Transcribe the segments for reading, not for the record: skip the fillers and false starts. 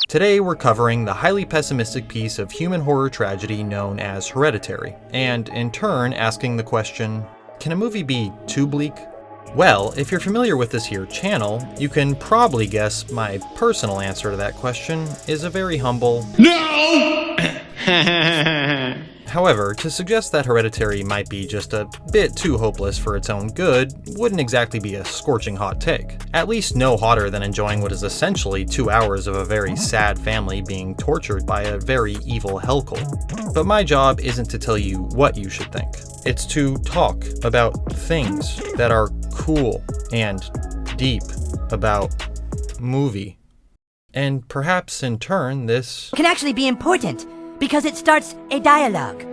Today we're covering the highly pessimistic piece of human horror tragedy known as Hereditary, and in turn asking the question, can a movie be too bleak? Well, if you're familiar with this here channel, you can probably guess my personal answer to that question is a very humble no! However, to suggest that Hereditary might be just a bit too hopeless for its own good wouldn't exactly be a scorching hot take. At least no hotter than enjoying what is essentially 2 hours of a very sad family being tortured by a very evil hell cult. But my job isn't to tell you what you should think. It's to talk about things that are cool and deep about movie. And perhaps in turn this can actually be important, because it starts a dialogue.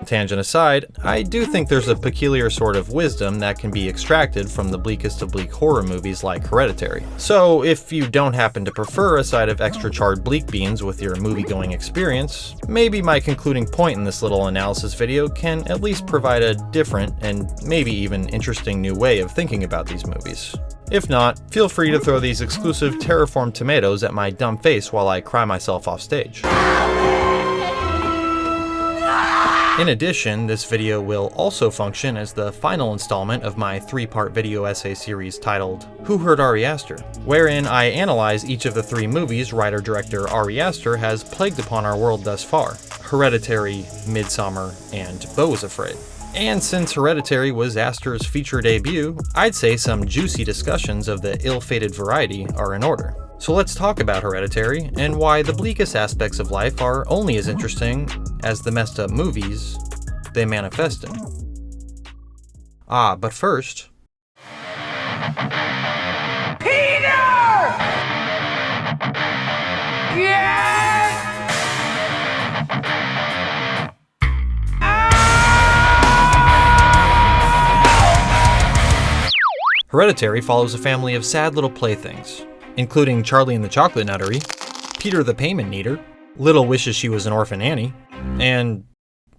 Tangent aside, I do think there's a peculiar sort of wisdom that can be extracted from the bleakest of bleak horror movies like Hereditary. So if you don't happen to prefer a side of extra charred bleak beans with your movie-going experience, maybe my concluding point in this little analysis video can at least provide a different and maybe even interesting new way of thinking about these movies. If not, feel free to throw these exclusive terraformed tomatoes at my dumb face while I cry myself off stage. In addition, this video will also function as the final installment of my 3-part video essay series titled Who Heard Ari Aster?, wherein I analyze each of the 3 movies writer-director Ari Aster has plagued upon our world thus far: Hereditary, Midsommar, and Beau is Afraid. And since Hereditary was Aster's feature debut, I'd say some juicy discussions of the ill-fated variety are in order. So let's talk about Hereditary, and why the bleakest aspects of life are only as interesting as the messed up movies they manifest in. But first... Peter! Yes! Hereditary follows a family of sad little playthings, including Charlie and the Chocolate Nuttery, Peter the Paimon Kneader, Little wishes she was an orphan Annie, and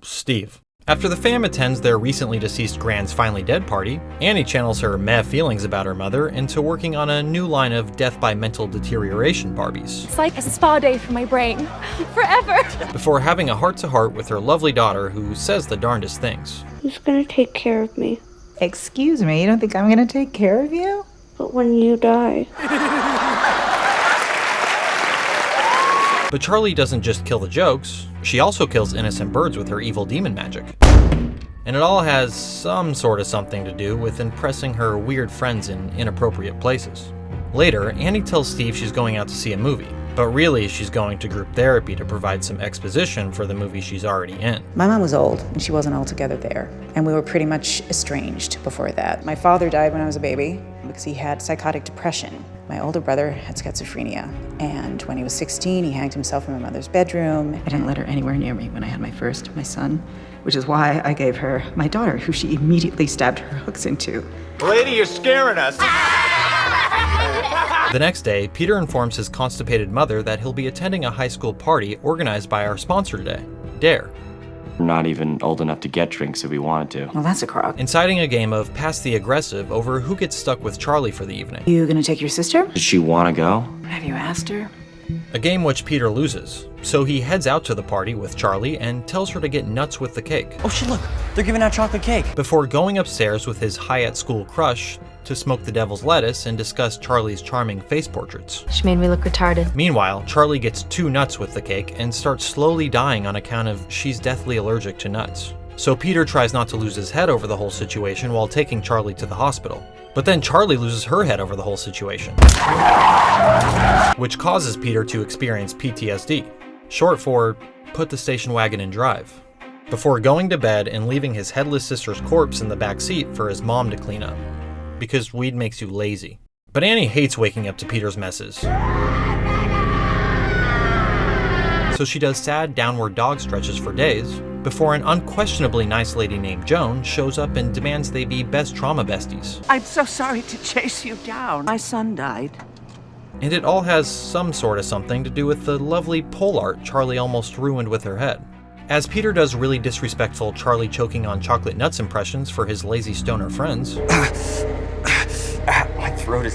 Steve. After the fam attends their recently deceased grand's finally dead party, Annie channels her meh feelings about her mother into working on a new line of death by mental deterioration Barbies. It's like a spa day for my brain. Forever. Before having a heart-to-heart with her lovely daughter who says the darndest things. Who's gonna take care of me? Excuse me, you don't think I'm gonna take care of you? But when you die... But Charlie doesn't just kill the jokes, she also kills innocent birds with her evil demon magic. And it all has some sort of something to do with impressing her weird friends in inappropriate places. Later, Annie tells Steve she's going out to see a movie, but really she's going to group therapy to provide some exposition for the movie she's already in. My mom was old, and she wasn't altogether there, and we were pretty much estranged before that. My father died when I was a baby because he had psychotic depression. My older brother had schizophrenia, and when he was 16, he hanged himself in my mother's bedroom. I didn't let her anywhere near me when I had my son, which is why I gave her my daughter, who she immediately stabbed her hooks into. Lady, you're scaring us. The next day, Peter informs his constipated mother that he'll be attending a high school party organized by our sponsor today, Dare. We're not even old enough to get drinks if we wanted to. Well, that's a crock. Inciting a game of pass the aggressive over who gets stuck with Charlie for the evening. You gonna take your sister? Does she want to go? Have you asked her? A game which Peter loses, so he heads out to the party with Charlie and tells her to get nuts with the cake. Oh shit, look, they're giving out chocolate cake. Before going upstairs with his high-at-school crush to smoke the devil's lettuce and discuss Charlie's charming face portraits. She made me look retarded. Meanwhile, Charlie gets too nuts with the cake and starts slowly dying on account of she's deathly allergic to nuts. So Peter tries not to lose his head over the whole situation while taking Charlie to the hospital. But then Charlie loses her head over the whole situation, which causes Peter to experience PTSD, short for put the station wagon in drive, before going to bed and leaving his headless sister's corpse in the back seat for his mom to clean up, because weed makes you lazy. But Annie hates waking up to Peter's messes, so she does sad downward dog stretches for days, before an unquestionably nice lady named Joan shows up and demands they be best trauma besties. I'm so sorry to chase you down. My son died. And it all has some sort of something to do with the lovely pole art Charlie almost ruined with her head. As Peter does really disrespectful Charlie choking on chocolate nuts impressions for his lazy stoner friends. I think my throat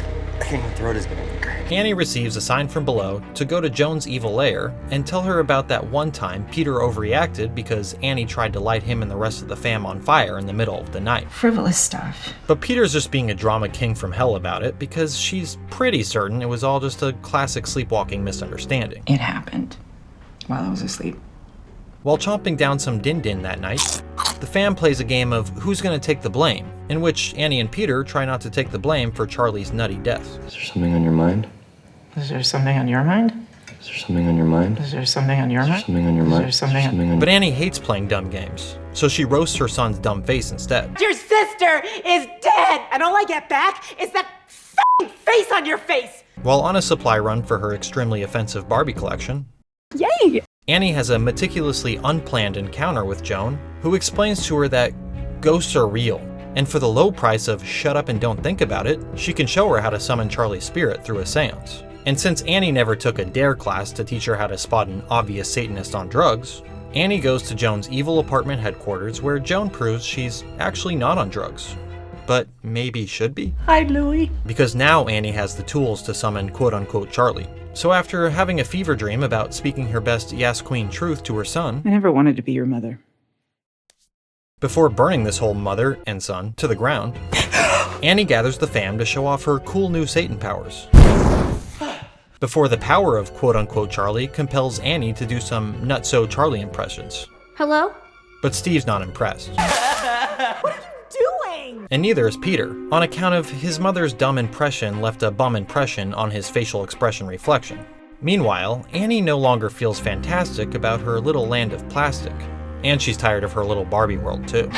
is gonna Annie receives a sign from below to go to Joan's evil lair and tell her about that one time Peter overreacted because Annie tried to light him and the rest of the fam on fire in the middle of the night. Frivolous stuff. But Peter's just being a drama king from hell about it because she's pretty certain it was all just a classic sleepwalking misunderstanding. It happened while I was asleep. While chomping down some din-din that night, the fam plays a game of who's gonna take the blame, in which Annie and Peter try not to take the blame for Charlie's nutty death. Is there something on your mind? Is there something on your mind? Is there something on your mind? Is there something on your Is there mind? something on your Is mind? there something on... But Annie hates playing dumb games, so she roasts her son's dumb face instead. Your sister is dead, and all I get back is that f***ing face on your face! While on a supply run for her extremely offensive Barbie collection, Yay! Annie has a meticulously unplanned encounter with Joan, who explains to her that ghosts are real, and for the low price of shut up and don't think about it, she can show her how to summon Charlie's spirit through a seance. And since Annie never took a DARE class to teach her how to spot an obvious Satanist on drugs, Annie goes to Joan's evil apartment headquarters where Joan proves she's actually not on drugs. But maybe should be? Hi, Louie. Because now Annie has the tools to summon quote-unquote Charlie. So after having a fever dream about speaking her best Yes Queen truth to her son, I never wanted to be your mother. before burning this whole mother and son to the ground, Annie gathers the fam to show off her cool new Satan powers. Before the power of quote-unquote Charlie compels Annie to do some nutso Charlie impressions. Hello? But Steve's not impressed. Doing? And neither is Peter, on account of his mother's dumb impression left a bum impression on his facial expression reflection. Meanwhile, Annie no longer feels fantastic about her little land of plastic. And she's tired of her little Barbie world too.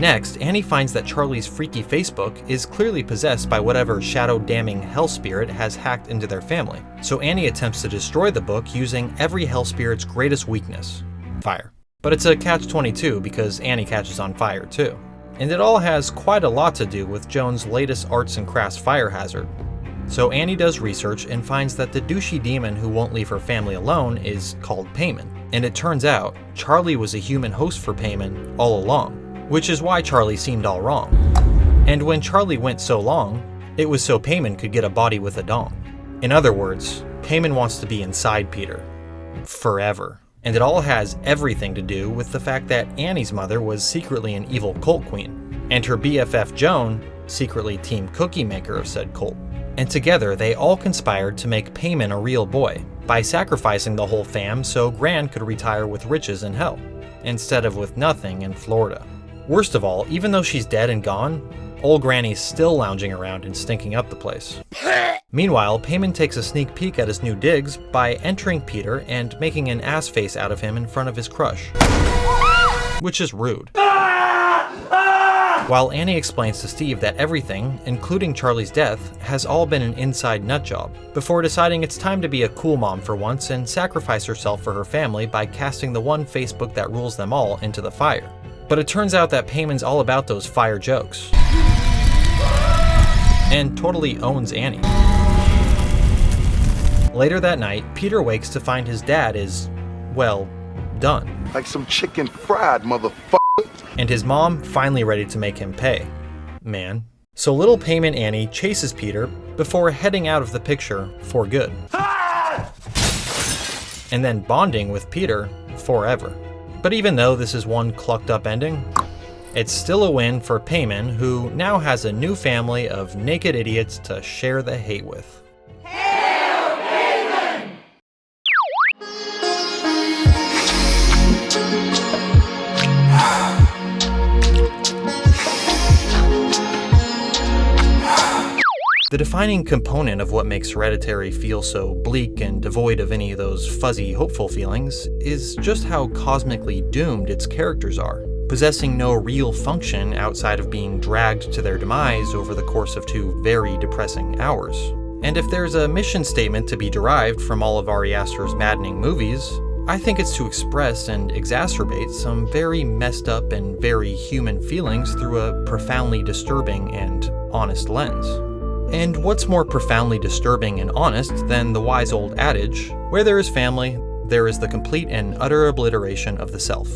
Next, Annie finds that Charlie's freaky Facebook is clearly possessed by whatever shadow-damning hell spirit has hacked into their family. So Annie attempts to destroy the book using every hell spirit's greatest weakness, fire. But it's a catch-22 because Annie catches on fire too. And it all has quite a lot to do with Joan's latest arts and crafts fire hazard. So Annie does research and finds that the douchey demon who won't leave her family alone is called Paimon. And it turns out, Charlie was a human host for Paimon all along, which is why Charlie seemed all wrong. And when Charlie went so long, it was so Paimon could get a body with a dong. In other words, Paimon wants to be inside Peter. Forever. And it all has everything to do with the fact that Annie's mother was secretly an evil cult queen, and her BFF Joan, secretly Team Cookie Maker of said cult. And together they all conspired to make Paimon a real boy, by sacrificing the whole fam so Gran could retire with riches in hell, instead of with nothing in Florida. Worst of all, even though she's dead and gone, old Granny's still lounging around and stinking up the place. Meanwhile, Paimon takes a sneak peek at his new digs by entering Peter and making an ass face out of him in front of his crush. Which is rude. While Annie explains to Steve that everything, including Charlie's death, has all been an inside nut job, before deciding it's time to be a cool mom for once and sacrifice herself for her family by casting the one Facebook that rules them all into the fire. But it turns out that Paimon's all about those fire jokes. And totally owns Annie. Later that night, Peter wakes to find his dad is, well, done. Like some chicken fried, motherfucker. And his mom finally ready to make him pay. Man. So little Paimon Annie chases Peter before heading out of the picture for good. And then bonding with Peter forever. But even though this is one clucked up ending, it's still a win for Paimon, who now has a new family of naked idiots to share the hate with. Hail Paimon! The defining component of what makes Hereditary feel so bleak and devoid of any of those fuzzy, hopeful feelings is just how cosmically doomed its characters are, possessing no real function outside of being dragged to their demise over the course of 2 very depressing hours. And if there's a mission statement to be derived from all of Ari Aster's maddening movies, I think it's to express and exacerbate some very messed up and very human feelings through a profoundly disturbing and honest lens. And what's more profoundly disturbing and honest than the wise old adage, where there is family, there is the complete and utter obliteration of the self.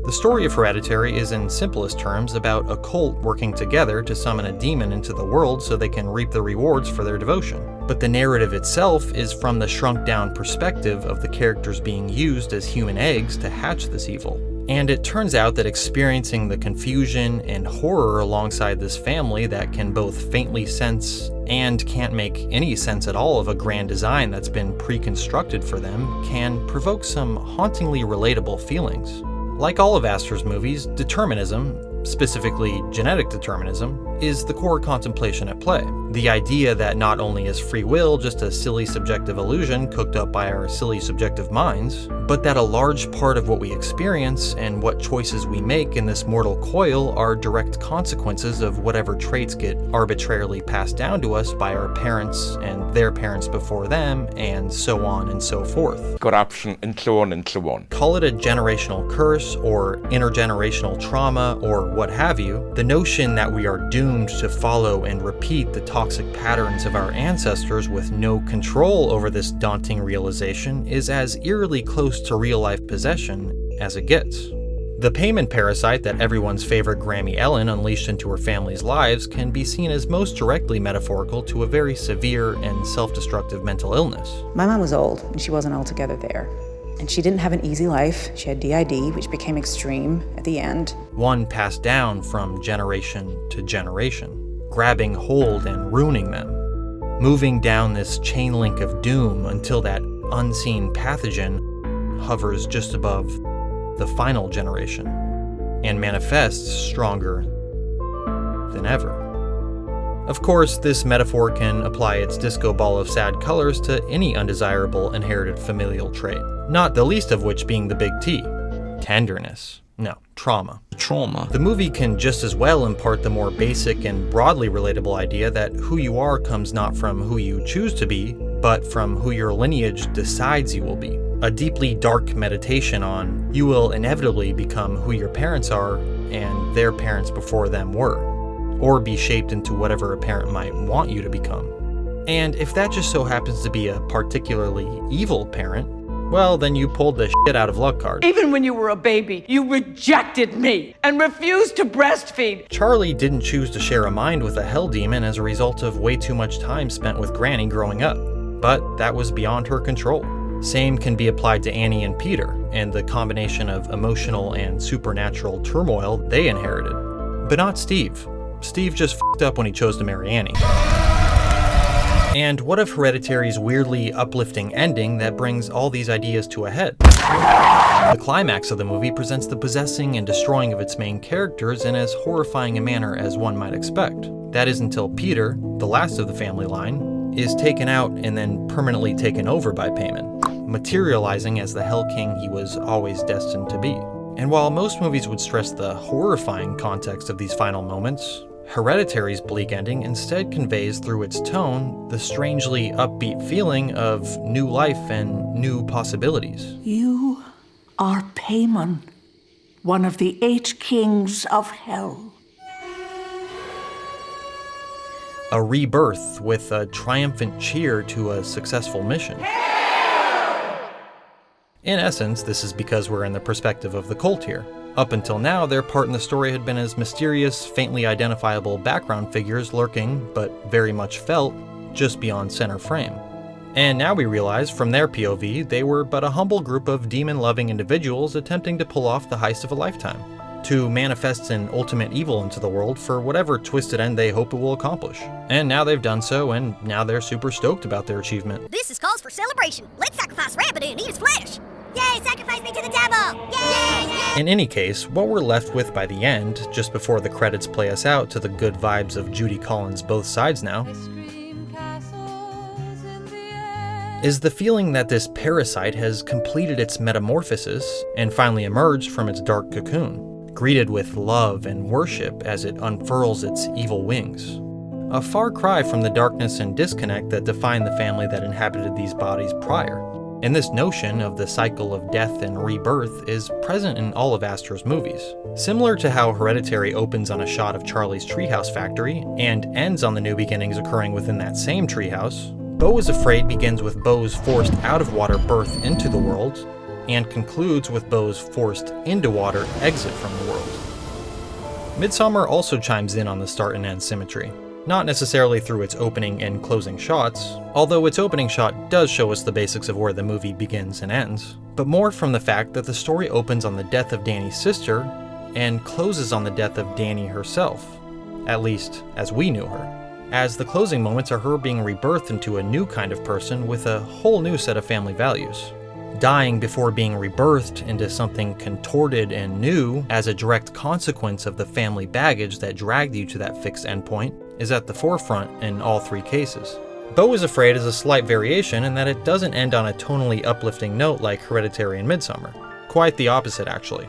The story of Hereditary is in simplest terms about a cult working together to summon a demon into the world so they can reap the rewards for their devotion. But the narrative itself is from the shrunk-down perspective of the characters being used as human eggs to hatch this evil. And it turns out that experiencing the confusion and horror alongside this family that can both faintly sense and can't make any sense at all of a grand design that's been pre-constructed for them can provoke some hauntingly relatable feelings. Like all of Aster's movies, determinism, specifically genetic determinism, is the core contemplation at play. The idea that not only is free will just a silly subjective illusion cooked up by our silly subjective minds, but that a large part of what we experience and what choices we make in this mortal coil are direct consequences of whatever traits get arbitrarily passed down to us by our parents and their parents before them, and so on and so forth. Corruption, and so on and so on. Call it a generational curse or intergenerational trauma or what have you, the notion that we are doomed to follow and repeat the toxic patterns of our ancestors with no control over this daunting realization is as eerily close to real-life possession as it gets. The Paimon parasite that everyone's favorite Grammy Ellen unleashed into her family's lives can be seen as most directly metaphorical to a very severe and self-destructive mental illness. My mom was old, and she wasn't altogether there. And she didn't have an easy life. She had DID, which became extreme at the end. One passed down from generation to generation, grabbing hold and ruining them, moving down this chain link of doom until that unseen pathogen hovers just above the final generation and manifests stronger than ever. Of course, this metaphor can apply its disco ball of sad colors to any undesirable inherited familial trait, not the least of which being the big T, tenderness. No, trauma. The movie can just as well impart the more basic and broadly relatable idea that who you are comes not from who you choose to be, but from who your lineage decides you will be. A deeply dark meditation on you will inevitably become who your parents are and their parents before them were, or be shaped into whatever a parent might want you to become. And if that just so happens to be a particularly evil parent, well, then you pulled the shit out of luck card. Even when you were a baby, you rejected me and refused to breastfeed. Charlie didn't choose to share a mind with a hell demon as a result of way too much time spent with Granny growing up, but that was beyond her control. Same can be applied to Annie and Peter, and the combination of emotional and supernatural turmoil they inherited. But not Steve. Steve just f***ed up when he chose to marry Annie. And what of Hereditary's weirdly uplifting ending that brings all these ideas to a head? The climax of the movie presents the possessing and destroying of its main characters in as horrifying a manner as one might expect. That is until Peter, the last of the family line, is taken out and then permanently taken over by Paimon, materializing as the Hell King he was always destined to be. And while most movies would stress the horrifying context of these final moments, Hereditary's bleak ending instead conveys through its tone the strangely upbeat feeling of new life and new possibilities. You are Paimon, one of the 8 kings of hell. A rebirth with a triumphant cheer to a successful mission. In essence, this is because we're in the perspective of the cult here. Up until now, their part in the story had been as mysterious, faintly identifiable background figures lurking, but very much felt, just beyond center frame. And now we realize, from their POV, they were but a humble group of demon-loving individuals attempting to pull off the heist of a lifetime, to manifest an ultimate evil into the world for whatever twisted end they hope it will accomplish. And now they've done so, and now they're super stoked about their achievement. This is cause for celebration. Let's sacrifice Rabbit and eat his flesh. Yay, sacrifice me to the devil! Yay! In any case, what we're left with by the end, just before the credits play us out to the good vibes of Judy Collins' Both Sides Now, is the feeling that this parasite has completed its metamorphosis and finally emerged from its dark cocoon, greeted with love and worship as it unfurls its evil wings. A far cry from the darkness and disconnect that defined the family that inhabited these bodies prior. And this notion of the cycle of death and rebirth is present in all of Aster's movies. Similar to how Hereditary opens on a shot of Charlie's treehouse factory and ends on the new beginnings occurring within that same treehouse, Beau is Afraid begins with Beau's forced out-of-water birth into the world, and concludes with Beau's forced into water exit from the world. Midsommar also chimes in on the start and end symmetry. Not necessarily through its opening and closing shots, although its opening shot does show us the basics of where the movie begins and ends, but more from the fact that the story opens on the death of Dani's sister and closes on the death of Dani herself, at least as we knew her, as the closing moments are her being rebirthed into a new kind of person with a whole new set of family values. Dying before being rebirthed into something contorted and new as a direct consequence of the family baggage that dragged you to that fixed endpoint is at the forefront in all three cases. Beau is Afraid is a slight variation in that it doesn't end on a tonally uplifting note like Hereditary and Midsommar. Quite the opposite, actually.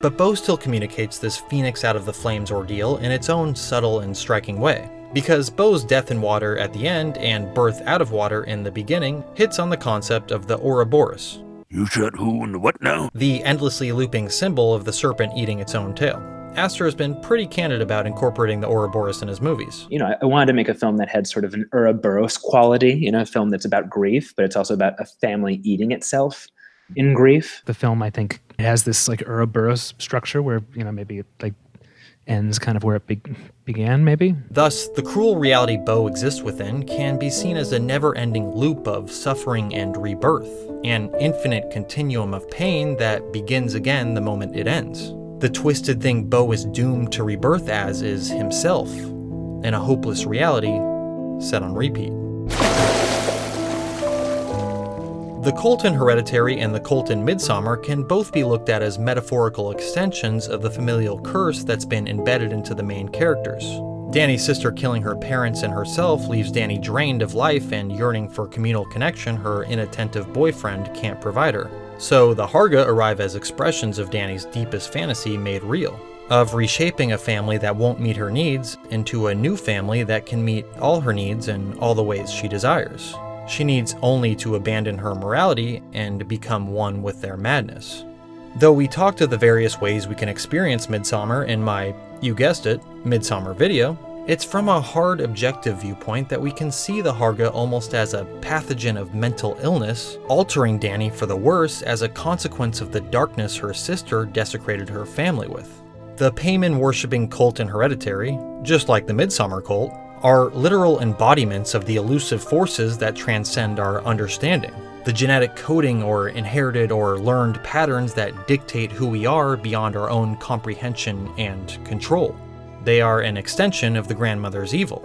But Beau still communicates this phoenix out of the flames ordeal in its own subtle and striking way. Because Beau's death in water at the end and birth out of water in the beginning hits on the concept of the Ouroboros. You said who and the what now? The endlessly looping symbol of the serpent eating its own tail. Aster has been pretty candid about incorporating the Ouroboros in his movies. I wanted to make a film that had sort of an Ouroboros quality, a film that's about grief, but it's also about a family eating itself in grief. The film, I think, has this like Ouroboros structure where, maybe it like ends kind of where it began, maybe. Thus, the cruel reality Beau exists within can be seen as a never-ending loop of suffering and rebirth, an infinite continuum of pain that begins again the moment it ends. The twisted thing Beau is doomed to rebirth as is himself, in a hopeless reality set on repeat. The cult in Hereditary and the cult in Midsommar can both be looked at as metaphorical extensions of the familial curse that's been embedded into the main characters. Dani's sister killing her parents and herself leaves Dani drained of life and yearning for communal connection her inattentive boyfriend can't provide her. So the Harga arrive as expressions of Dani's deepest fantasy made real, of reshaping a family that won't meet her needs into a new family that can meet all her needs in all the ways she desires. She needs only to abandon her morality and become one with their madness. Though we talked of the various ways we can experience Midsommar in my, you guessed it, Midsommar video, it's from a hard objective viewpoint that we can see the Harga almost as a pathogen of mental illness, altering Dani for the worse as a consequence of the darkness her sister desecrated her family with. The Paimon worshipping cult in Hereditary, just like the Midsommar cult, are literal embodiments of the elusive forces that transcend our understanding. The genetic coding or inherited or learned patterns that dictate who we are beyond our own comprehension and control. They are an extension of the grandmother's evil,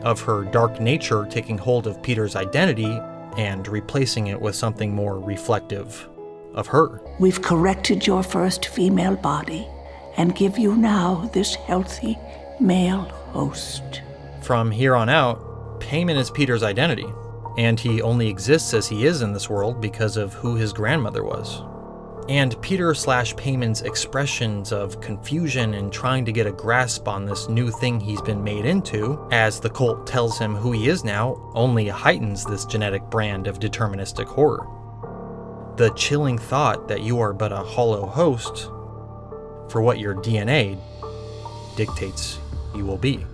of her dark nature taking hold of Peter's identity and replacing it with something more reflective of her. We've corrected your first female body and give you now this healthy male host. From here on out, Paimon is Peter's identity, and he only exists as he is in this world because of who his grandmother was. And Peter/Paimon's expressions of confusion and trying to get a grasp on this new thing he's been made into, as the cult tells him who he is now, only heightens this genetic brand of deterministic horror. The chilling thought that you are but a hollow host for what your DNA dictates you will be.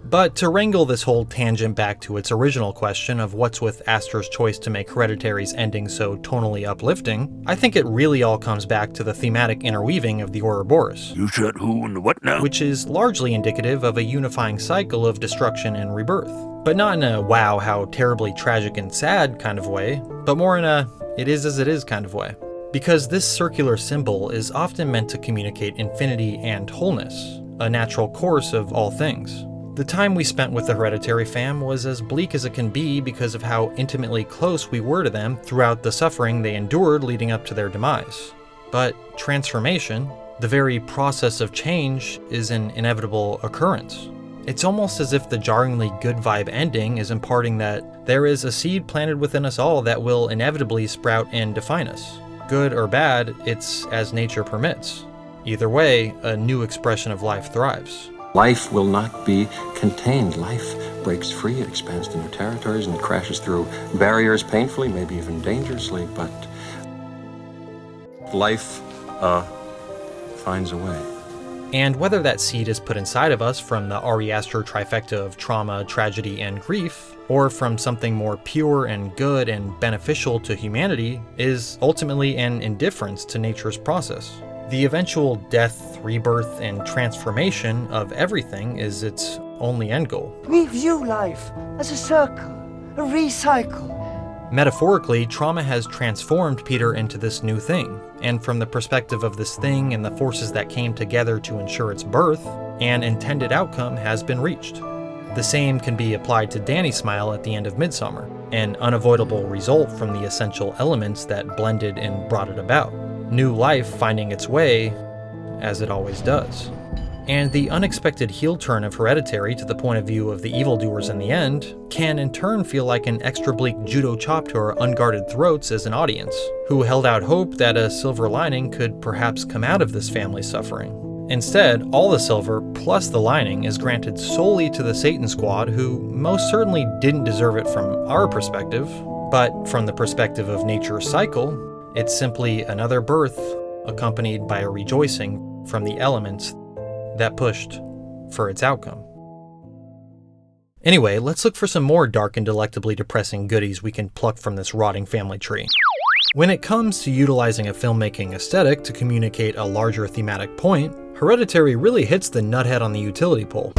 But to wrangle this whole tangent back to its original question of what's with Aster's choice to make Hereditary's ending so tonally uplifting, I think it really all comes back to the thematic interweaving of the Ouroboros. You said who and what now? Which is largely indicative of a unifying cycle of destruction and rebirth. But not in a wow, how terribly tragic and sad kind of way, but more in a it is as it is kind of way. Because this circular symbol is often meant to communicate infinity and wholeness, a natural course of all things. The time we spent with the Hereditary fam was as bleak as it can be because of how intimately close we were to them throughout the suffering they endured leading up to their demise. But transformation, the very process of change, is an inevitable occurrence. It's almost as if the jarringly good vibe ending is imparting that there is a seed planted within us all that will inevitably sprout and define us. Good or bad, it's as nature permits. Either way, a new expression of life thrives. Life will not be contained. Life breaks free, it expands to new territories, and crashes through barriers painfully, maybe even dangerously, but life finds a way. And whether that seed is put inside of us from the Ari Aster trifecta of trauma, tragedy, and grief, or from something more pure and good and beneficial to humanity, is ultimately an indifference to nature's process. The eventual death, rebirth, and transformation of everything is its only end goal. We view life as a circle, a recycle. Metaphorically, trauma has transformed Peter into this new thing, and from the perspective of this thing and the forces that came together to ensure its birth, an intended outcome has been reached. The same can be applied to Dani's smile at the end of Midsommar, an unavoidable result from the essential elements that blended and brought it about. New life finding its way, as it always does. And the unexpected heel turn of Hereditary to the point of view of the evildoers in the end can in turn feel like an extra bleak judo chop to our unguarded throats as an audience, who held out hope that a silver lining could perhaps come out of this family's suffering. Instead, all the silver plus the lining is granted solely to the Satan Squad, who most certainly didn't deserve it from our perspective, but from the perspective of nature's cycle, it's simply another birth accompanied by a rejoicing from the elements that pushed for its outcome. Anyway, let's look for some more dark and delectably depressing goodies we can pluck from this rotting family tree. When it comes to utilizing a filmmaking aesthetic to communicate a larger thematic point, Hereditary really hits the nuthead on the utility pole.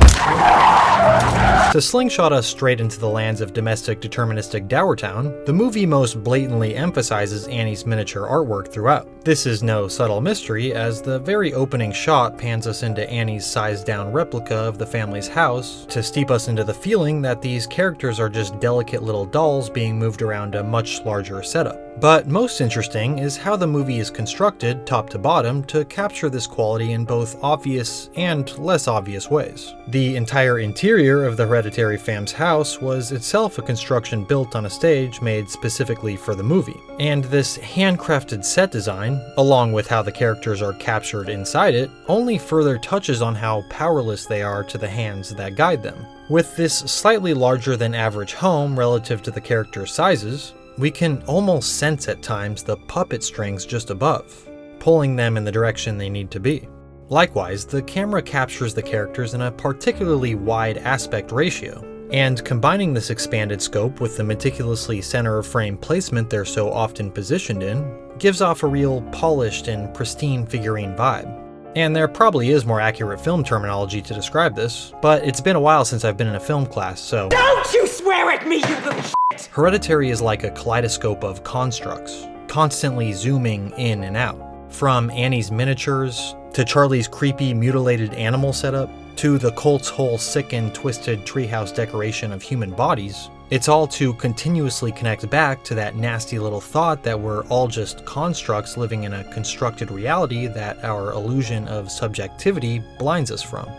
To slingshot us straight into the lands of domestic deterministic Dower Town, the movie most blatantly emphasizes Annie's miniature artwork throughout. This is no subtle mystery, as the very opening shot pans us into Annie's sized-down replica of the family's house to steep us into the feeling that these characters are just delicate little dolls being moved around a much larger setup. But most interesting is how the movie is constructed, top to bottom, to capture this quality in both obvious and less obvious ways. The entire interior of the Hereditary fam's house was itself a construction built on a stage made specifically for the movie. And this handcrafted set design, along with how the characters are captured inside it, only further touches on how powerless they are to the hands that guide them. With this slightly larger than average home relative to the characters' sizes, we can almost sense at times the puppet strings just above, pulling them in the direction they need to be. Likewise, the camera captures the characters in a particularly wide aspect ratio, and combining this expanded scope with the meticulously center-of-frame placement they're so often positioned in, gives off a real polished and pristine figurine vibe. And there probably is more accurate film terminology to describe this, but it's been a while since I've been in a film class, so... Don't you swear at me, you little shit! Hereditary is like a kaleidoscope of constructs, constantly zooming in and out. From Annie's miniatures, to Charlie's creepy mutilated animal setup, to the cult's whole sick and twisted treehouse decoration of human bodies, it's all to continuously connect back to that nasty little thought that we're all just constructs living in a constructed reality that our illusion of subjectivity blinds us from.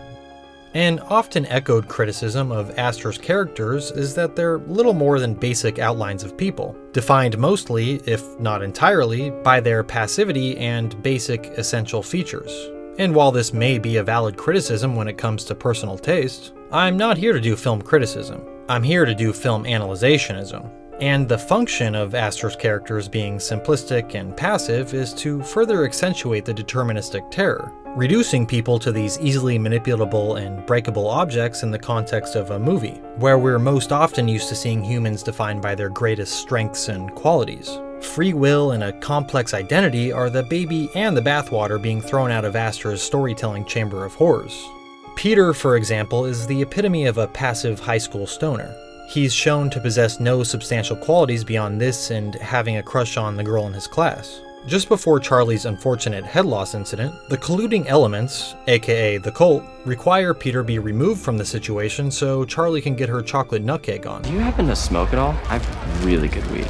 An often echoed criticism of Aster's characters is that they're little more than basic outlines of people, defined mostly, if not entirely, by their passivity and basic essential features. And while this may be a valid criticism when it comes to personal taste, I'm not here to do film criticism. I'm here to do film analyzationism. And the function of Aster's characters being simplistic and passive is to further accentuate the deterministic terror, reducing people to these easily manipulable and breakable objects in the context of a movie, where we're most often used to seeing humans defined by their greatest strengths and qualities. Free will and a complex identity are the baby and the bathwater being thrown out of Aster's storytelling chamber of horrors. Peter, for example, is the epitome of a passive high school stoner. He's shown to possess no substantial qualities beyond this and having a crush on the girl in his class. Just before Charlie's unfortunate head loss incident, the colluding elements, aka the cult, require Peter be removed from the situation so Charlie can get her chocolate nut cake on. Do you happen to smoke at all? I have really good weed.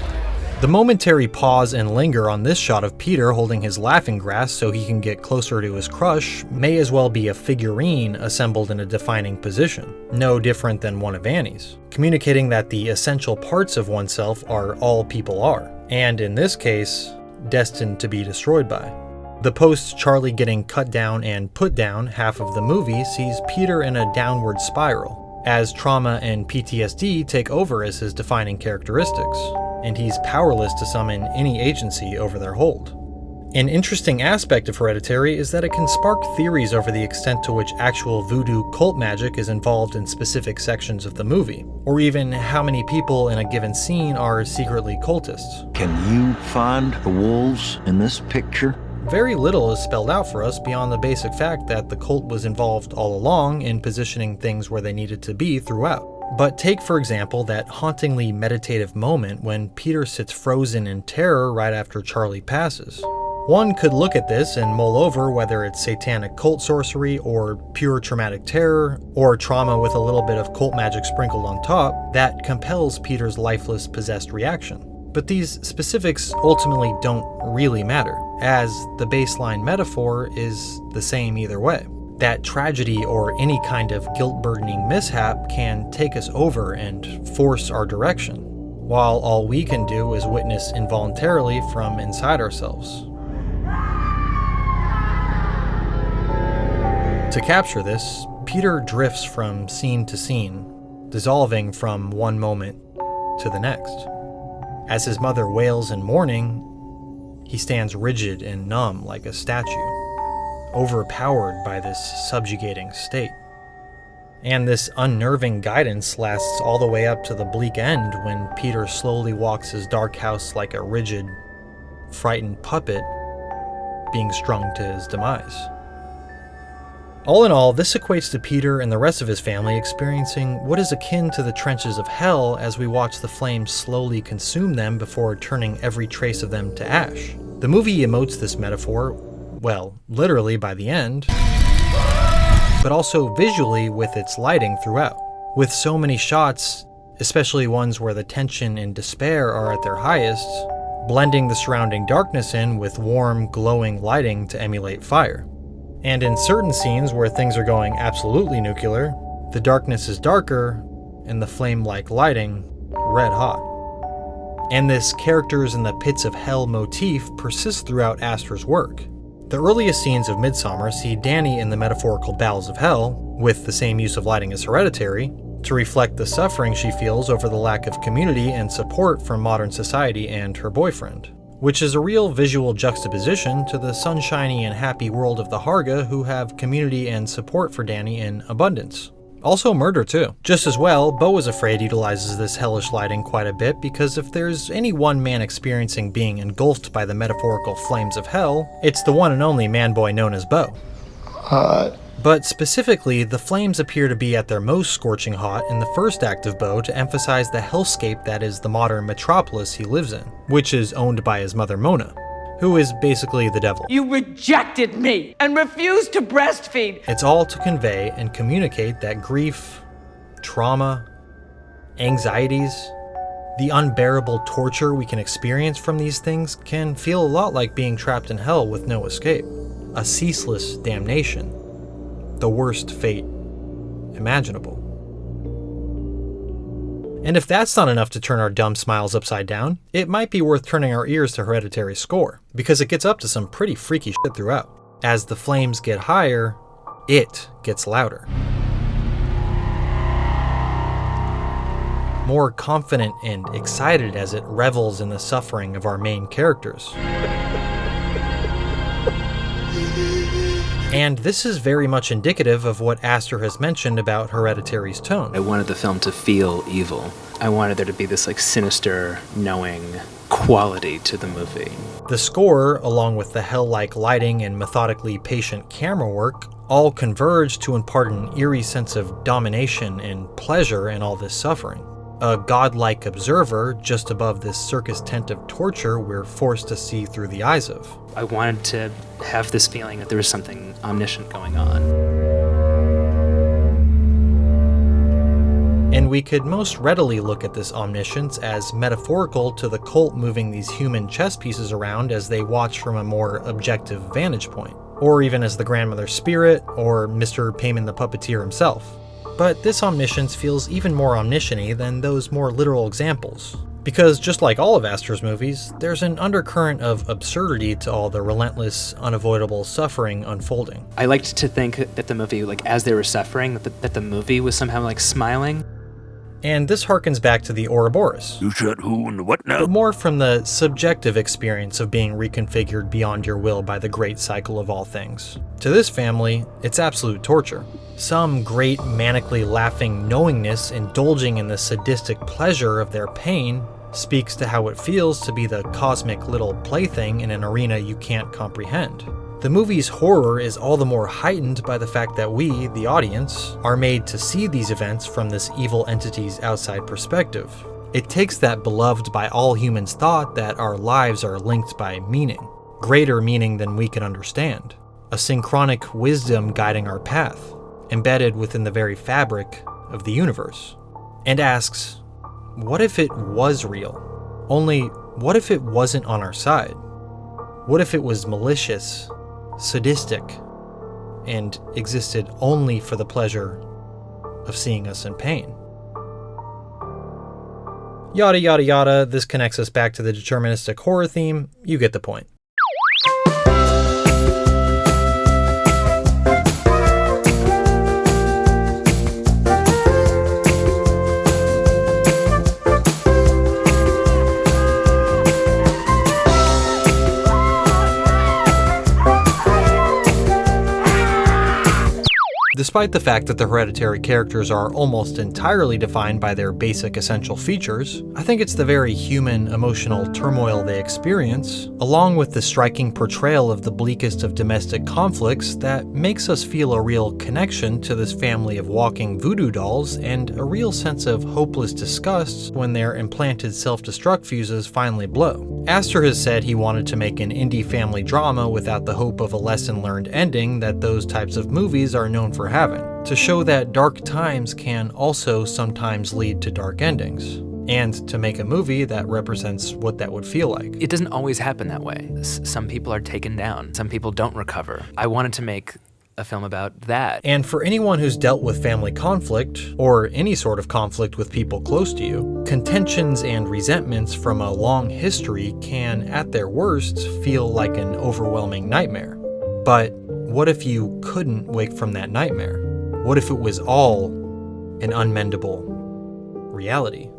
The momentary pause and linger on this shot of Peter holding his laughing grass so he can get closer to his crush may as well be a figurine assembled in a defining position, no different than one of Annie's, communicating that the essential parts of oneself are all people are, and in this case, destined to be destroyed by. The post-Charlie getting cut down and put down half of the movie sees Peter in a downward spiral, as trauma and PTSD take over as his defining characteristics, and he's powerless to summon any agency over their hold. An interesting aspect of Hereditary is that it can spark theories over the extent to which actual voodoo cult magic is involved in specific sections of the movie, or even how many people in a given scene are secretly cultists. Can you find the wolves in this picture? Very little is spelled out for us beyond the basic fact that the cult was involved all along in positioning things where they needed to be throughout. But take, for example, that hauntingly meditative moment when Peter sits frozen in terror right after Charlie passes. One could look at this and mull over whether it's satanic cult sorcery or pure traumatic terror, or trauma with a little bit of cult magic sprinkled on top, that compels Peter's lifeless, possessed reaction. But these specifics ultimately don't really matter, as the baseline metaphor is the same either way. That tragedy or any kind of guilt-burdening mishap can take us over and force our direction, while all we can do is witness involuntarily from inside ourselves. To capture this, Peter drifts from scene to scene, dissolving from one moment to the next. As his mother wails in mourning, he stands rigid and numb like a statue, overpowered by this subjugating state. And this unnerving guidance lasts all the way up to the bleak end when Peter slowly walks his dark house like a rigid, frightened puppet being strung to his demise. All in all, this equates to Peter and the rest of his family experiencing what is akin to the trenches of hell as we watch the flames slowly consume them before turning every trace of them to ash. The movie emotes this metaphor, well, literally by the end, but also visually with its lighting throughout. With so many shots, especially ones where the tension and despair are at their highest, blending the surrounding darkness in with warm, glowing lighting to emulate fire. And in certain scenes where things are going absolutely nuclear, the darkness is darker and the flame-like lighting red hot. And this characters in the pits of hell motif persists throughout Aster's work. The earliest scenes of Midsommar see Dani in the metaphorical bowels of hell, with the same use of lighting as Hereditary, to reflect the suffering she feels over the lack of community and support from modern society and her boyfriend, which is a real visual juxtaposition to the sunshiny and happy world of the Harga, who have community and support for Dani in abundance. Also murder too. Just as well, Beau is afraid utilizes this hellish lighting quite a bit, because if there's any one man experiencing being engulfed by the metaphorical flames of hell, it's the one and only man-boy known as Beau. But specifically, the flames appear to be at their most scorching hot in the first act of Beau to emphasize the hellscape that is the modern metropolis he lives in, which is owned by his mother Mona, who is basically the devil. You rejected me and refused to breastfeed. It's all to convey and communicate that grief, trauma, anxieties, the unbearable torture we can experience from these things can feel a lot like being trapped in hell with no escape. A ceaseless damnation. The worst fate imaginable. And if that's not enough to turn our dumb smiles upside down, it might be worth turning our ears to Hereditary's score, because it gets up to some pretty freaky shit throughout. As the flames get higher, it gets louder. More confident and excited as it revels in the suffering of our main characters. And this is very much indicative of what Aster has mentioned about Hereditary's tone. I wanted the film to feel evil. I wanted there to be this sinister, knowing quality to the movie. The score, along with the hell-like lighting and methodically patient camera work, all converge to impart an eerie sense of domination and pleasure in all this suffering. A godlike observer just above this circus tent of torture we're forced to see through the eyes of. I wanted to have this feeling that there was something omniscient going on. And we could most readily look at this omniscience as metaphorical to the cult moving these human chess pieces around as they watch from a more objective vantage point, or even as the grandmother's spirit, or Mr. Paimon the puppeteer himself. But this omniscience feels even more omniscient-y than those more literal examples. Because just like all of Aster's movies, there's an undercurrent of absurdity to all the relentless, unavoidable suffering unfolding. I liked to think that the movie, as they were suffering, that the movie was somehow smiling. And this harkens back to the Ouroboros. You said who and what now? But more from the subjective experience of being reconfigured beyond your will by the great cycle of all things. To this family, it's absolute torture. Some great manically laughing knowingness indulging in the sadistic pleasure of their pain speaks to how it feels to be the cosmic little plaything in an arena you can't comprehend. The movie's horror is all the more heightened by the fact that we, the audience, are made to see these events from this evil entity's outside perspective. It takes that beloved by all humans thought that our lives are linked by meaning, greater meaning than we can understand, a synchronic wisdom guiding our path, embedded within the very fabric of the universe, and asks, what if it was real? Only, what if it wasn't on our side? What if it was malicious, sadistic, and existed only for the pleasure of seeing us in pain? Yada yada yada, this connects us back to the deterministic horror theme, you get the point. Despite the fact that the Hereditary characters are almost entirely defined by their basic essential features, I think it's the very human, emotional turmoil they experience, along with the striking portrayal of the bleakest of domestic conflicts, that makes us feel a real connection to this family of walking voodoo dolls and a real sense of hopeless disgust when their implanted self-destruct fuses finally blow. Aster has said he wanted to make an indie family drama without the hope of a lesson-learned ending that those types of movies are known for having, to show that dark times can also sometimes lead to dark endings, and to make a movie that represents what that would feel like. It doesn't always happen that way. Some people are taken down, some people don't recover. I wanted to make a film about that. And for anyone who's dealt with family conflict, or any sort of conflict with people close to you, contentions and resentments from a long history can, at their worst, feel like an overwhelming nightmare. But what if you couldn't wake from that nightmare? What if it was all an unmendable reality?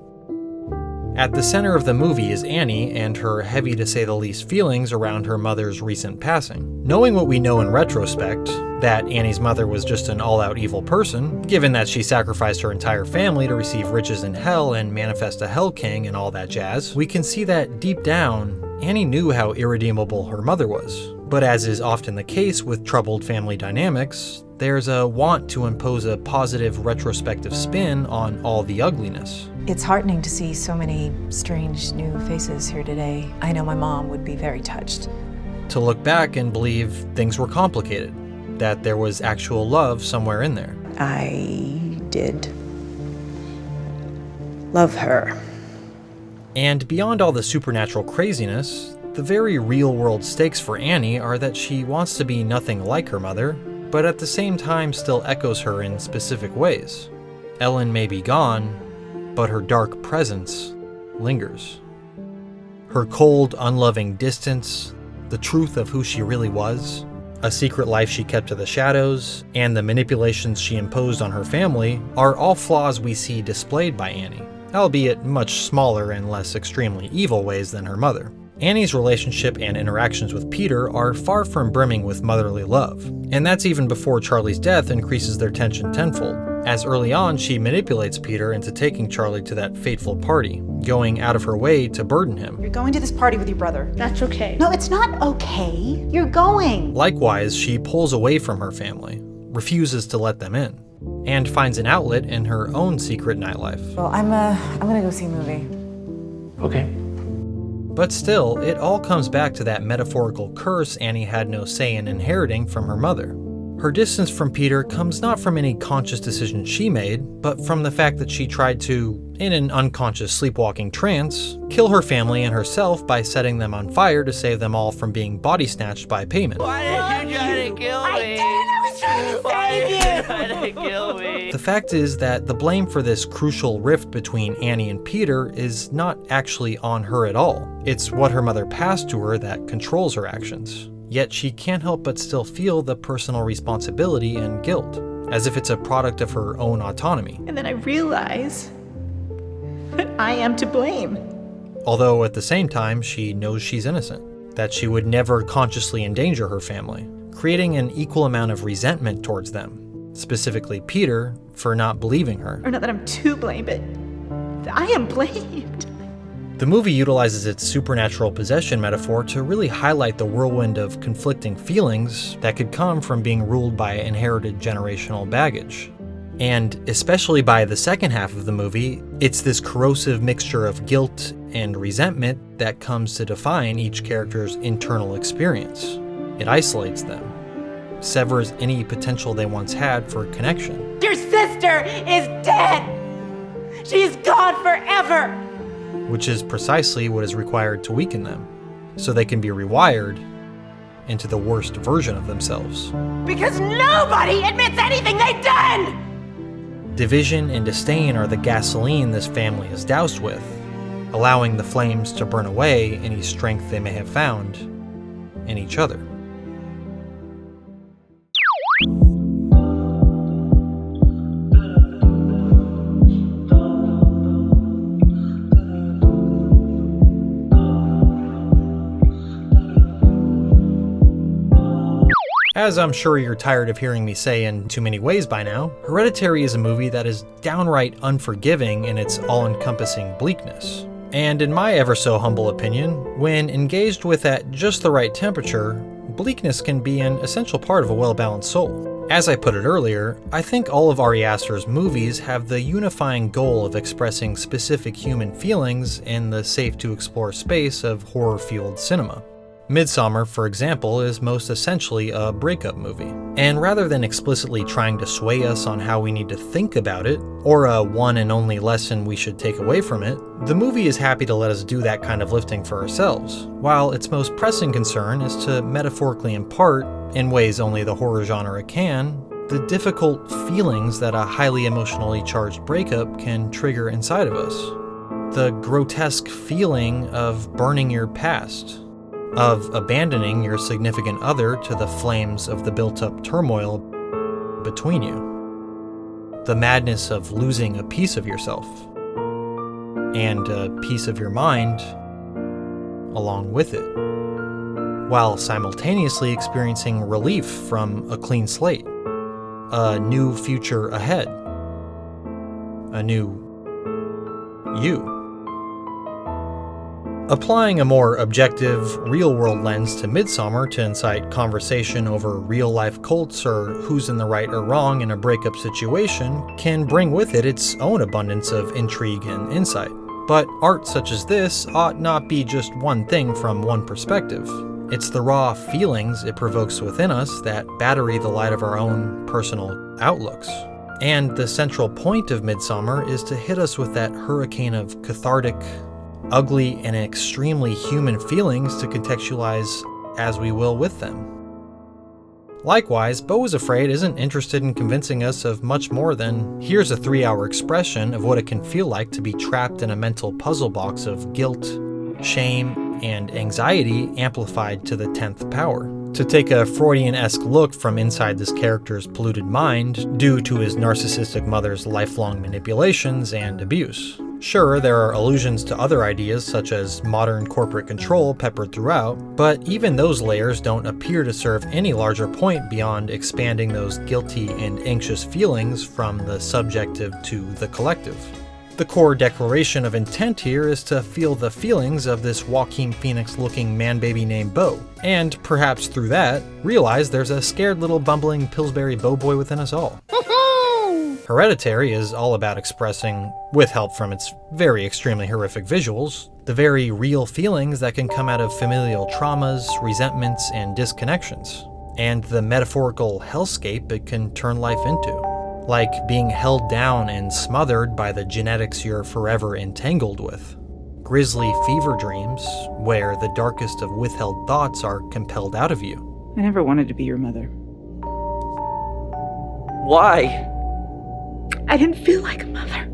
At the center of the movie is Annie and her heavy to say the least feelings around her mother's recent passing. Knowing what we know in retrospect, that Annie's mother was just an all-out evil person, given that she sacrificed her entire family to receive riches in hell and manifest a Hell King and all that jazz, we can see that deep down, Annie knew how irredeemable her mother was. But as is often the case with troubled family dynamics, there's a want to impose a positive retrospective spin on all the ugliness. It's heartening to see so many strange new faces here today. I know my mom would be very touched. To look back and believe things were complicated, that there was actual love somewhere in there. I did love her. And beyond all the supernatural craziness, the very real-world stakes for Annie are that she wants to be nothing like her mother, but at the same time still echoes her in specific ways. Ellen may be gone, but her dark presence lingers. Her cold, unloving distance, the truth of who she really was, a secret life she kept to the shadows, and the manipulations she imposed on her family are all flaws we see displayed by Annie, albeit much smaller and less extremely evil ways than her mother. Annie's relationship and interactions with Peter are far from brimming with motherly love, and that's even before Charlie's death increases their tension tenfold, as early on she manipulates Peter into taking Charlie to that fateful party, going out of her way to burden him. You're going to this party with your brother. That's okay. No, it's not okay. You're going. Likewise, she pulls away from her family, refuses to let them in, and finds an outlet in her own secret nightlife. Well, I'm gonna go see a movie. Okay. But still, it all comes back to that metaphorical curse Annie had no say in inheriting from her mother. Her distance from Peter comes not from any conscious decision she made, but from the fact that she tried to, in an unconscious sleepwalking trance, kill her family and herself by setting them on fire to save them all from being body snatched by Paimon. Why did you try to kill me? I was trying to save you! Try to kill me. The fact is that the blame for this crucial rift between Annie and Peter is not actually on her at all. It's what her mother passed to her that controls her actions. Yet she can't help but still feel the personal responsibility and guilt, as if it's a product of her own autonomy. And then I realize that I am to blame. Although at the same time, she knows she's innocent, that she would never consciously endanger her family, creating an equal amount of resentment towards them, specifically Peter for not believing her. Or not that I'm to blame, but I am blamed. The movie utilizes its supernatural possession metaphor to really highlight the whirlwind of conflicting feelings that could come from being ruled by inherited generational baggage. And especially by the second half of the movie, it's this corrosive mixture of guilt and resentment that comes to define each character's internal experience. It isolates them, severs any potential they once had for connection. Your sister is dead! She's gone forever! Which is precisely what is required to weaken them, so they can be rewired into the worst version of themselves. Because nobody admits anything they've done! Division and disdain are the gasoline this family is doused with, allowing the flames to burn away any strength they may have found in each other. As I'm sure you're tired of hearing me say in too many ways by now, Hereditary is a movie that is downright unforgiving in its all-encompassing bleakness. And in my ever-so-humble opinion, when engaged with at just the right temperature, bleakness can be an essential part of a well-balanced soul. As I put it earlier, I think all of Ari Aster's movies have the unifying goal of expressing specific human feelings in the safe-to-explore space of horror-fueled cinema. Midsommar, for example, is most essentially a breakup movie. And rather than explicitly trying to sway us on how we need to think about it, or a one and only lesson we should take away from it, the movie is happy to let us do that kind of lifting for ourselves, while its most pressing concern is to metaphorically impart, in ways only the horror genre can, the difficult feelings that a highly emotionally charged breakup can trigger inside of us. The grotesque feeling of burning your past, of abandoning your significant other to the flames of the built-up turmoil between you. The madness of losing a piece of yourself, and a piece of your mind along with it, while simultaneously experiencing relief from a clean slate, a new future ahead, a new you. Applying a more objective, real-world lens to Midsommar to incite conversation over real-life cults or who's in the right or wrong in a breakup situation can bring with it its own abundance of intrigue and insight. But art such as this ought not be just one thing from one perspective. It's the raw feelings it provokes within us that battery the light of our own personal outlooks. And the central point of Midsommar is to hit us with that hurricane of cathartic, ugly, and extremely human feelings to contextualize as we will with them. Likewise, Beau is Afraid isn't interested in convincing us of much more than here's a 3-hour expression of what it can feel like to be trapped in a mental puzzle box of guilt, shame, and anxiety amplified to the 10th power. To take a Freudian-esque look from inside this character's polluted mind due to his narcissistic mother's lifelong manipulations and abuse. Sure, there are allusions to other ideas such as modern corporate control peppered throughout, but even those layers don't appear to serve any larger point beyond expanding those guilty and anxious feelings from the subjective to the collective. The core declaration of intent here is to feel the feelings of this Joaquin Phoenix-looking man-baby named Beau, and perhaps through that, realize there's a scared little bumbling Pillsbury Beau boy within us all. Hereditary is all about expressing, with help from its very extremely horrific visuals, the very real feelings that can come out of familial traumas, resentments, and disconnections, and the metaphorical hellscape it can turn life into. Like being held down and smothered by the genetics you're forever entangled with. Grisly fever dreams, where the darkest of withheld thoughts are compelled out of you. I never wanted to be your mother. Why? I didn't feel like a mother.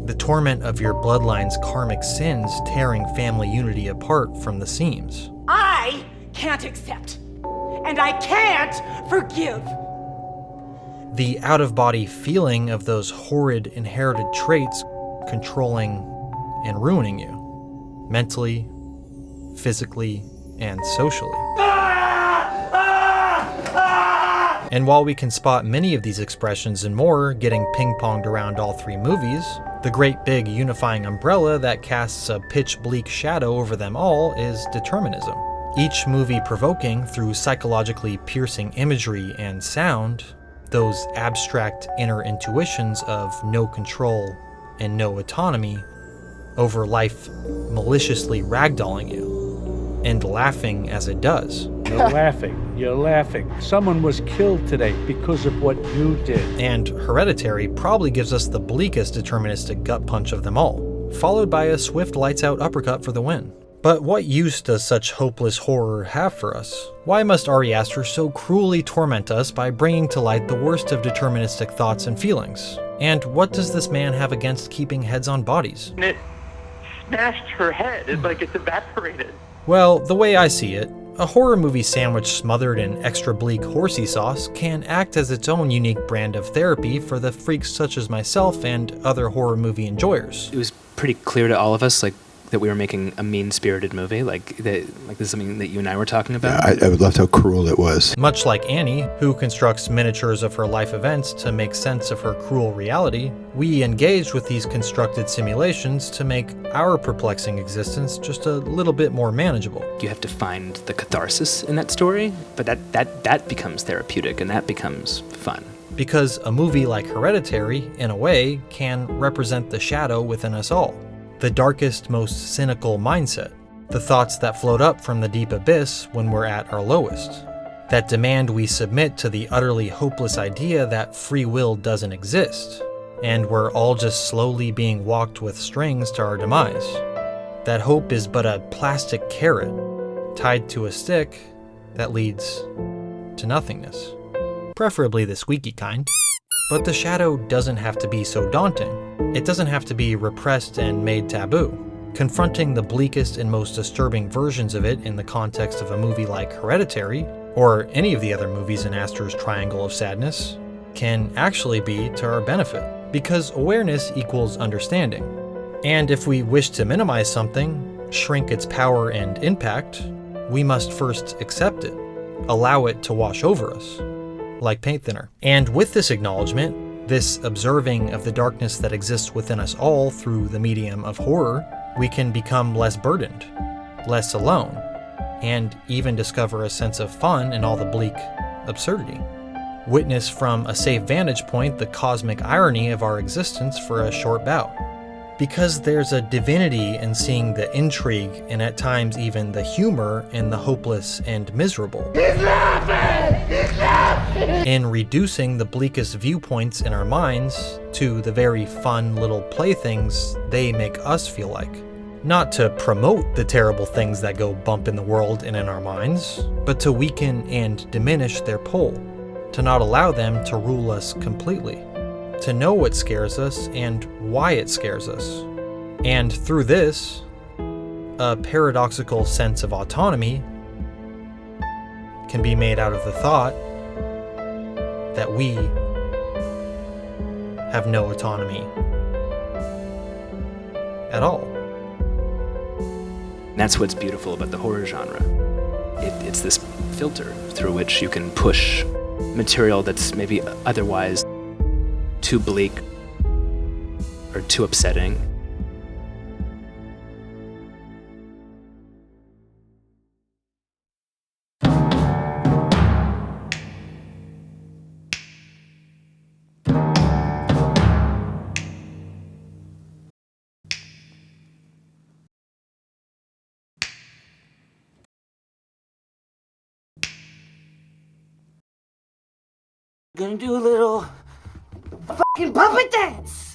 The torment of your bloodline's karmic sins tearing family unity apart from the seams. I can't accept, and I can't forgive. The out-of-body feeling of those horrid inherited traits controlling and ruining you, mentally, physically, and socially. And while we can spot many of these expressions and more getting ping-ponged around all three movies, the great big unifying umbrella that casts a pitch-bleak shadow over them all is determinism. Each movie provoking, through psychologically piercing imagery and sound, those abstract inner intuitions of no control and no autonomy over life maliciously ragdolling you, and laughing as it does. You're laughing. You're laughing. Someone was killed today because of what you did. And Hereditary probably gives us the bleakest deterministic gut punch of them all, followed by a swift lights-out uppercut for the win. But what use does such hopeless horror have for us? Why must Ari Aster so cruelly torment us by bringing to light the worst of deterministic thoughts and feelings? And what does this man have against keeping heads on bodies? It smashed her head. It's like it's evaporated. Well, the way I see it, a horror movie sandwich smothered in extra bleak horsey sauce can act as its own unique brand of therapy for the freaks such as myself and other horror movie enjoyers. It was pretty clear to all of us, that we were making a mean-spirited movie, this is something that you and I were talking about. I loved how cruel it was. Much like Annie, who constructs miniatures of her life events to make sense of her cruel reality, we engaged with these constructed simulations to make our perplexing existence just a little bit more manageable. You have to find the catharsis in that story, but that becomes therapeutic and that becomes fun. Because a movie like Hereditary, in a way, can represent the shadow within us all. The darkest, most cynical mindset, the thoughts that float up from the deep abyss when we're at our lowest, that demand we submit to the utterly hopeless idea that free will doesn't exist, and we're all just slowly being walked with strings to our demise. That hope is but a plastic carrot tied to a stick that leads to nothingness. Preferably the squeaky kind. But the shadow doesn't have to be so daunting. It doesn't have to be repressed and made taboo. Confronting the bleakest and most disturbing versions of it in the context of a movie like Hereditary, or any of the other movies in Aster's Triangle of Sadness, can actually be to our benefit, because awareness equals understanding. And if we wish to minimize something, shrink its power and impact, we must first accept it, allow it to wash over us, like paint thinner. And with this acknowledgement, this observing of the darkness that exists within us all through the medium of horror, we can become less burdened, less alone, and even discover a sense of fun in all the bleak absurdity. Witness from a safe vantage point the cosmic irony of our existence for a short bout. Because there's a divinity in seeing the intrigue and at times even the humor in the hopeless and miserable. He's laughing! He's laughing! In reducing the bleakest viewpoints in our minds to the very fun little playthings they make us feel like. Not to promote the terrible things that go bump in the world and in our minds, but to weaken and diminish their pull, to not allow them to rule us completely. To know what scares us and why it scares us. And through this, a paradoxical sense of autonomy can be made out of the thought that we have no autonomy at all. That's what's beautiful about the horror genre. It's this filter through which you can push material that's maybe otherwise too bleak or too upsetting. Gonna do a little fucking puppet dance.